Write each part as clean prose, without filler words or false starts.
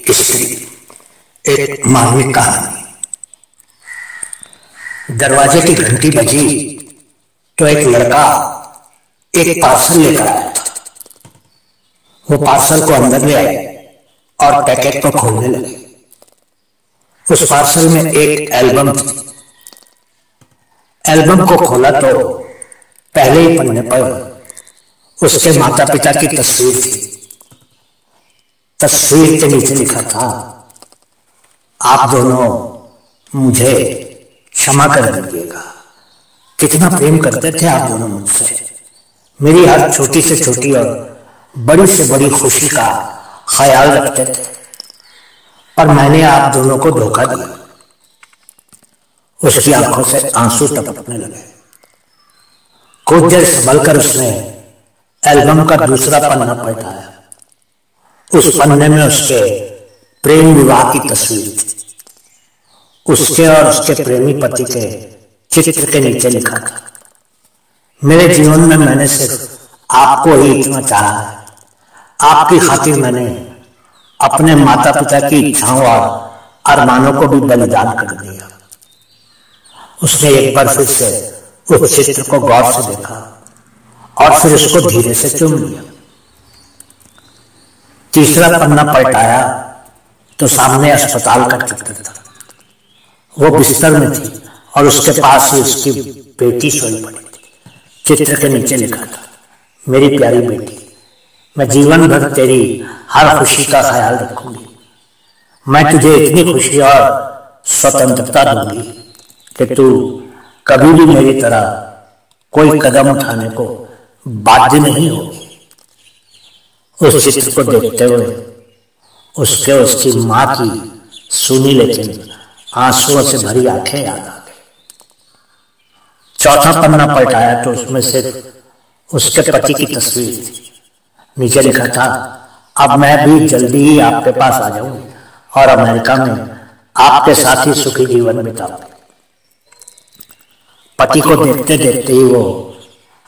स्त्री, एक मार्मिक कहानी। दरवाजे की घंटी बजी तो एक लड़का एक पार्सल लेकर आया था। वो पार्सल को अंदर ले आए और पैकेट को खोलने लगे। उस पार्सल में एक एल्बम थी। एल्बम को खोला तो पहले ही पन्ने पर उसके माता पिता की तस्वीर थी। तस्वीर के नीचे लिखा था, आप दोनों मुझे क्षमा कर दीजिएगा। कितना प्रेम करते थे आप दोनों मुझसे। मेरी हर छोटी से छोटी और बड़ी से बड़ी खुशी का ख्याल रखते थे, और मैंने आप दोनों को धोखा दिया। उसकी आंखों से आंसू टपकने लगे। कुछ देर संभलकर उसने एल्बम का दूसरा पन्ना पलटाया। उस पन्ने में उसके प्रेम विवाह की तस्वीर थी। उसके और उसके प्रेमी पति के चित्र के नीचे लिखा था, मेरे जीवन में मैंने सिर्फ आपको ही इतना चाहा है। आपकी खातिर मैंने अपने माता पिता की इच्छाओं और अरमानों को भी बलिदान कर दिया। उसने एक बार फिर से उस चित्र को गौर से देखा और फिर उसको धीरे से चूम लिया। तीसरा पन्ना पलटाया तो सामने अस्पताल का चित्र था। वो बिस्तर में थी और उसके पास ही उसकी बेटी सोई पड़ी थी। चित्र के नीचे लिखा था, मेरी प्यारी बेटी, मैं जीवन भर तेरी हर खुशी का ख्याल रखूंगी। मैं तुझे इतनी खुशी और स्वतंत्रता दूंगी कि तू कभी भी मेरी तरह कोई कदम उठाने को बाध्य नहीं होगी। उस चित्र को देखते हुए उसकी माँ की सूनी लेकिन आंसुओं से भरी आंखें याद आ गई। चौथा पन्ना पलटाया तो उसमें सिर्फ उसके पति की तस्वीर थी। नीचे लिखा था, अब मैं भी जल्दी ही आपके पास आ जाऊंगी और अमेरिका में आपके साथ ही सुखी जीवन बिताऊंगी। पति को देखते देखते ही वो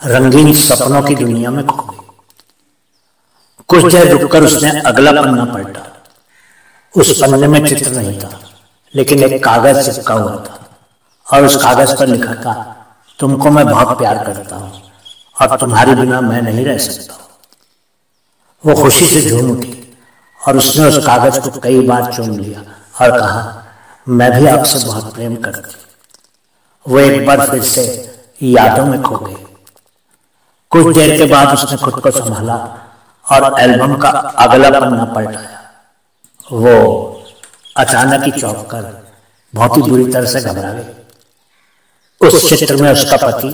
रंगीन सपनों की दुनिया में खो गई। कुछ देर रुककर उसने अगला पन्ना पलटा। उस पन्ने में चित्र नहीं था, लेकिन एक कागज चिपका हुआ था और उस कागज पर लिखा था, तुमको मैं बहुत प्यार करता हूं और तुम्हारे बिना मैं नहीं रह सकता। वो खुशी से झूम उठी और उसने उस कागज को कई बार चूम लिया और कहा, मैं भी आपसे बहुत प्रेम करती हूँ। वो एक बार फिर से यादों में खो गई। कुछ देर के बाद उसने खुद को संभाला और एल्बम का अगला पन्ना पलटाया। वो अचानक ही चौंक कर बहुत ही बुरी तरह से घबरा गई। उस चित्र में उसका पति,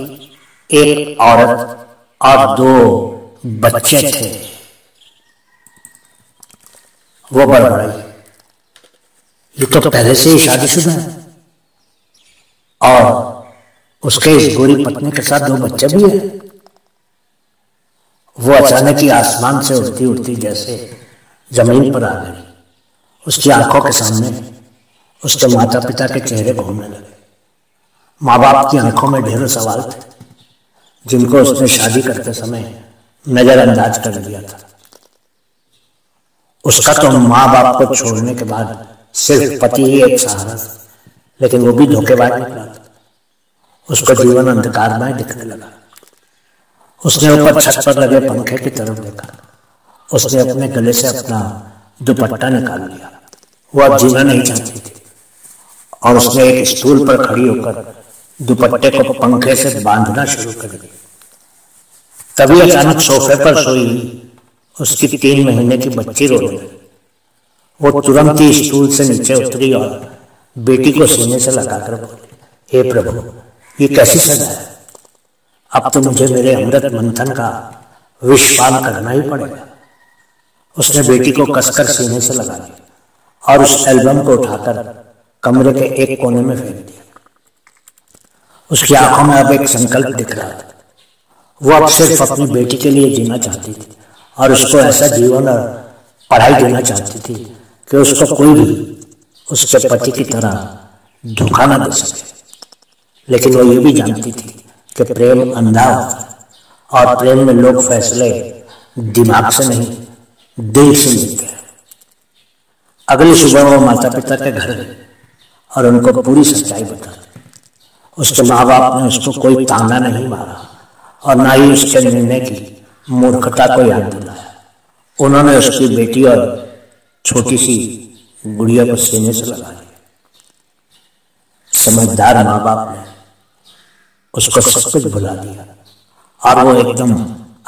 एक औरत और 2 बच्चे थे। वो बड़बड़ाई, ये तो पहले से ही शादीशुदा है और उसके इस गोरी पत्नी के साथ 2 बच्चे भी हैं। वो अचानक ही आसमान से उड़ती उड़ती जैसे जमीन पर आ गई। उसकी आंखों के सामने उसके माता पिता के चेहरे घूमने लगे। माँ बाप की आंखों में ढेरों सवाल थे, जिनको उसने शादी करते समय नजरअंदाज कर दिया था। उसका तो माँ बाप को छोड़ने के बाद सिर्फ पति ही एक सहारा था, लेकिन वो भी धोखेबाज निकला था। उसको जीवन अंधकारमय दिखने लगा। उसने ऊपर छत पर लगे पंखे की तरफ देखा। उसने अपने गले से अपना दुपट्टा निकाल लिया। वो अब जीना नहीं चाहती थी और उसने एक स्टूल पर खड़ी होकर दुपट्टे को पंखे से बांधना शुरू कर दिया। तभी अचानक सोफे पर सोई उसकी 3 महीने की बच्ची रो रही। वो तुरंत ही स्टूल से नीचे उतरी और बेटी को सीने से लगाकर बोली, हे प्रभु, ये कैसी सजा है। अब तो मुझे मेरे अमृत मंथन का विषपान करना ही पड़ेगा। उसने बेटी को कसकर सीने से लगा लिया और उस एल्बम को उठाकर कमरे के एक कोने में फेंक दिया। उसकी आंखों में अब एक संकल्प दिख रहा था। वो अब सिर्फ अपनी बेटी के लिए जीना चाहती थी और उसको ऐसा जीवन और पढ़ाई देना चाहती थी कि उसको कोई भी उसके पति की तरह धोखा न दे सके। लेकिन वो ये भी जानती थी कि प्रेम अंधा होता है और प्रेम में लोग फैसले दिमाग से नहीं दिल से लेते हैं। अगली सुबह वो माता पिता के घर गए और उनको पूरी सच्चाई बता दी। उसके माँ बाप ने उसको कोई ताना नहीं मारा और ना ही उसके निर्णय की मूर्खता को याद दिलाया। उन्होंने उसकी बेटी और छोटी सी गुड़िया को सीने से लगा लिया। समझदार माँ बाप ने उसको सब कुछ भुला दिया और वो एकदम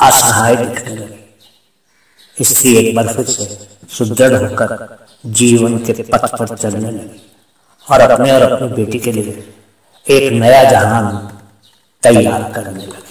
असहाय दिखने लगी। स्त्री एक बार फिर से सुदृढ़ होकर जीवन के पथ पर चलने लगी और अपने और अपनी बेटी के लिए एक नया जहान तैयार करने लगी।